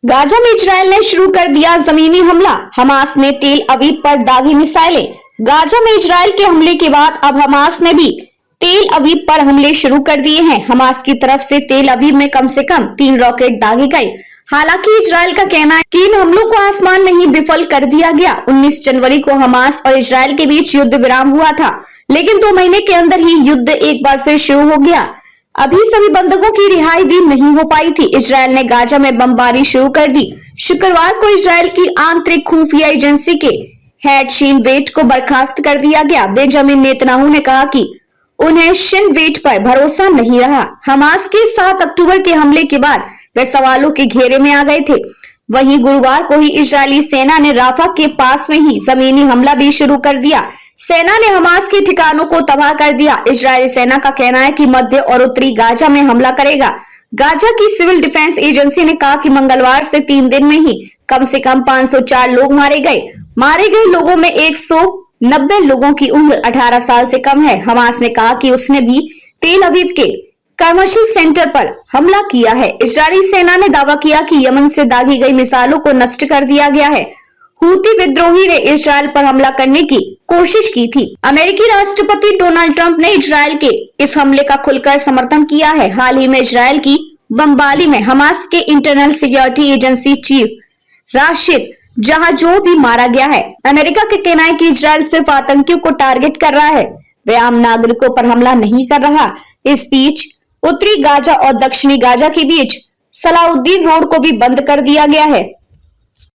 Gaza में Israel ने शुरू कर दिया जमीनी हमला। हमास ने तेल अवीव पर दागी मिसाइलें। गाजा में इजराइल के हमले के बाद अब हमास ने भी तेल अवीव पर हमले शुरू कर दिए हैं। हमास की तरफ से तेल अवीव में कम से कम 3 रॉकेट दागे गए। हालांकि इजराइल का कहना है कि इन हमलों को आसमान में ही विफल कर दिया गया। 19 जनवरी को हमास और इजराइल के बीच युद्ध विराम हुआ था, लेकिन 2 महीने के अंदर ही युद्ध एक बार फिर शुरू हो गया। अभी सभी बंधकों की रिहाई भी नहीं हो पाई थी। इजराइल ने गाजा में बमबारी शुरू कर दी। शुक्रवार को इजराइल की आंतरिक खुफिया एजेंसी के हेड शिन बेट को बर्खास्त कर दिया गया। बेंजामिन नेतन्याहू ने कहा कि उन्हें शिन बेट पर भरोसा नहीं रहा। हमास के 7 अक्टूबर के हमले के बाद वे सवालों के घेरे में आ गए थे। वहीं गुरुवार को ही इजरायली सेना ने राफा के पास में ही जमीनी हमला भी शुरू कर दिया। सेना ने हमास के ठिकानों को तबाह कर दिया। इजरायली सेना का कहना है कि मध्य और उत्तरी गाजा में हमला करेगा। गाजा की सिविल डिफेंस एजेंसी ने कहा कि मंगलवार से 3 दिन में ही कम से कम 504 लोग मारे गए। मारे गए लोगों में 190 लोगों की उम्र 18 साल से कम है। हमास ने कहा कि उसने भी तेल अवीव के कमर्शियल सेंटर पर हमला किया है। इजरायली सेना ने दावा किया कि यमन से दागी गई मिसाइलों को नष्ट कर दिया गया है। हूती विद्रोही ने इजराइल पर हमला करने की कोशिश की थी। अमेरिकी राष्ट्रपति डोनाल्ड ट्रंप ने इजराइल के इस हमले का खुलकर समर्थन किया है। हाल ही में इजराइल की बमबारी में हमास के internal security agency chief Rashid जहाजो भी मारा गया है। अमेरिका का कहना है कि इजराइल सिर्फ आतंकियों को टारगेट कर रहा है, वे आम नागरिकों पर हमला नहीं कर रहा। इस बीच उत्तरी गाजा और दक्षिणी गाजा के बीच सलाउद्दीन रोड को भी बंद कर दिया गया है।